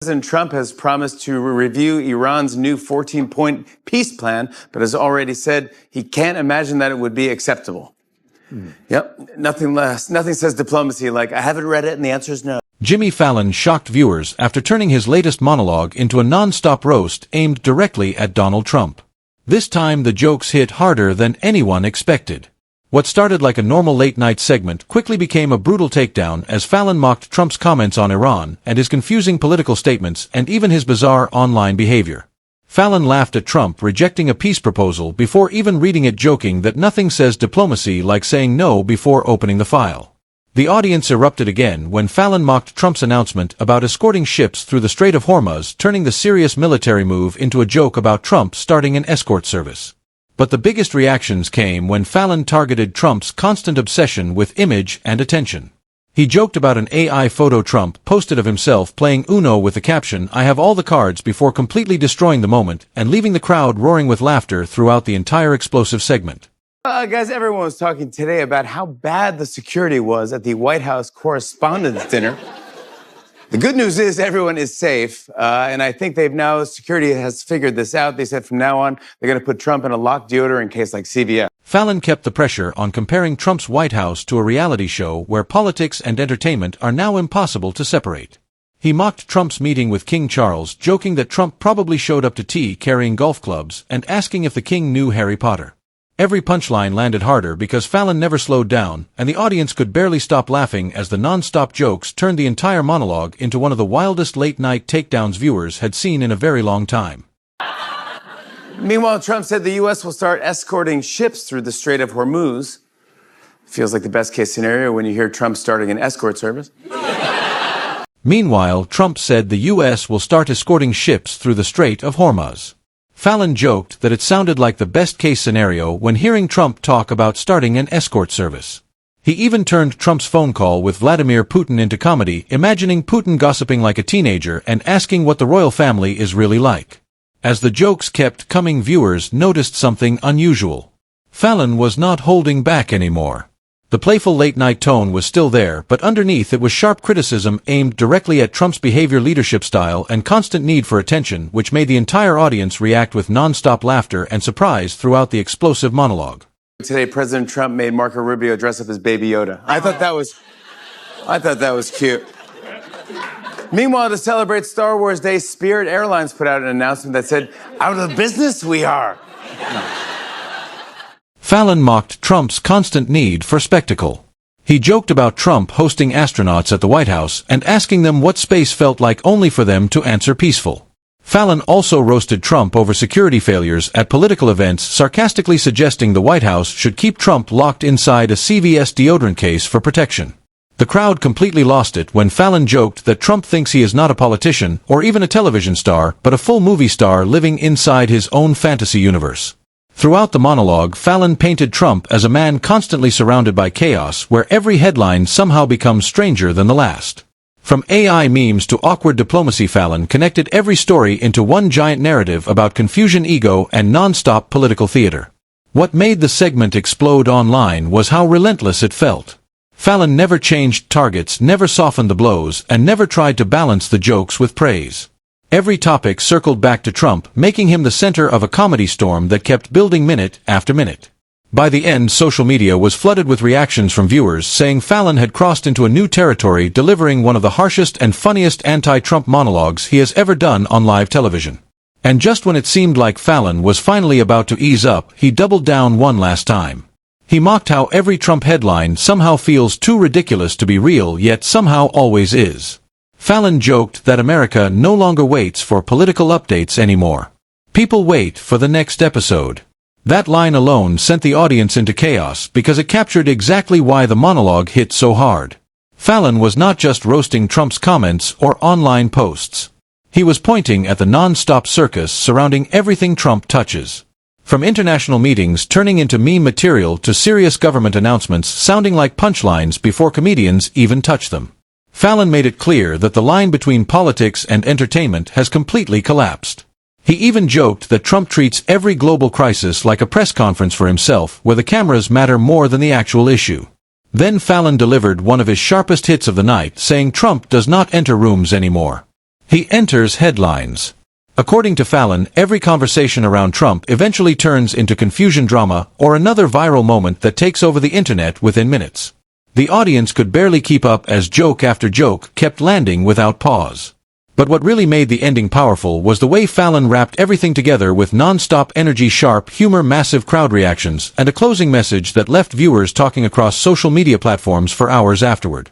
President Trump has promised to review Iran's new 14-point peace plan, but has already said he can't imagine that it would be acceptable. Yep, nothing less. Nothing says diplomacy like, I haven't read it and the answer is no. Jimmy Fallon shocked viewers after turning his latest monologue into a non-stop roast aimed directly at Donald Trump. This time the jokes hit harder than anyone expected. What started like a normal late-night segment quickly became a brutal takedown as Fallon mocked Trump's comments on Iran and his confusing political statements and even his bizarre online behavior. Fallon laughed at Trump rejecting a peace proposal before even reading it, joking that nothing says diplomacy like saying no before opening the file. The audience erupted again when Fallon mocked Trump's announcement about escorting ships through the Strait of Hormuz, turning the serious military move into a joke about Trump starting an escort service. But the biggest reactions came when Fallon targeted Trump's constant obsession with image and attention. He joked about an AI photo Trump posted of himself playing Uno with the caption, "I have all the cards," before completely destroying the moment and leaving the crowd roaring with laughter throughout the entire explosive segment. Guys, everyone was talking today about how bad the security was at the White House Correspondents' Dinner. The good news is everyone is safe, and I think security has figured this out. They said from now on, they're going to put Trump in a locked deodorant case like CVS. Fallon kept the pressure on, comparing Trump's White House to a reality show where politics and entertainment are now impossible to separate. He mocked Trump's meeting with King Charles, joking that Trump probably showed up to tea carrying golf clubs and asking if the king knew Harry Potter. Every punchline landed harder because Fallon never slowed down, and the audience could barely stop laughing as the non-stop jokes turned the entire monologue into one of the wildest late-night takedowns viewers had seen in a very long time. Meanwhile, Trump said the U.S. will start escorting ships through the Strait of Hormuz. Feels like the best-case scenario when you hear Trump starting an escort service. Meanwhile, Trump said the U.S. will start escorting ships through the Strait of Hormuz. Fallon joked that it sounded like the best-case scenario when hearing Trump talk about starting an escort service. He even turned Trump's phone call with Vladimir Putin into comedy, imagining Putin gossiping like a teenager and asking what the royal family is really like. As the jokes kept coming, viewers noticed something unusual. Fallon was not holding back anymore. The playful late-night tone was still there, but underneath it was sharp criticism aimed directly at Trump's behavior, leadership style, and constant need for attention, which made the entire audience react with non-stop laughter and surprise throughout the explosive monologue. Today, President Trump made Marco Rubio dress up as Baby Yoda. I thought that was cute. Meanwhile, to celebrate Star Wars Day, Spirit Airlines put out an announcement that said, "Out of business we are." Fallon mocked Trump's constant need for spectacle. He joked about Trump hosting astronauts at the White House and asking them what space felt like, only for them to answer peaceful. Fallon also roasted Trump over security failures at political events, sarcastically suggesting the White House should keep Trump locked inside a CVS deodorant case for protection. The crowd completely lost it when Fallon joked that Trump thinks he is not a politician or even a television star, but a full movie star living inside his own fantasy universe. Throughout the monologue, Fallon painted Trump as a man constantly surrounded by chaos, where every headline somehow becomes stranger than the last. From AI memes to awkward diplomacy, Fallon connected every story into one giant narrative about confusion, ego, and non-stop political theater. What made the segment explode online was how relentless it felt. Fallon never changed targets, never softened the blows, and never tried to balance the jokes with praise. Every topic circled back to Trump, making him the center of a comedy storm that kept building minute after minute. By the end, social media was flooded with reactions from viewers saying Fallon had crossed into a new territory, delivering one of the harshest and funniest anti-Trump monologues he has ever done on live television. And just when it seemed like Fallon was finally about to ease up, he doubled down one last time. He mocked how every Trump headline somehow feels too ridiculous to be real, yet somehow always is. Fallon joked that America no longer waits for political updates anymore. People wait for the next episode. That line alone sent the audience into chaos because it captured exactly why the monologue hit so hard. Fallon was not just roasting Trump's comments or online posts. He was pointing at the non-stop circus surrounding everything Trump touches. From international meetings turning into meme material to serious government announcements sounding like punchlines before comedians even touch them. Fallon made it clear that the line between politics and entertainment has completely collapsed. He even joked that Trump treats every global crisis like a press conference for himself, where the cameras matter more than the actual issue. Then Fallon delivered one of his sharpest hits of the night, saying Trump does not enter rooms anymore. He enters headlines. According to Fallon, every conversation around Trump eventually turns into confusion drama or another viral moment that takes over the internet within minutes. The audience could barely keep up as joke after joke kept landing without pause. But what really made the ending powerful was the way Fallon wrapped everything together with non-stop energy, sharp humor, massive crowd reactions, and a closing message that left viewers talking across social media platforms for hours afterward.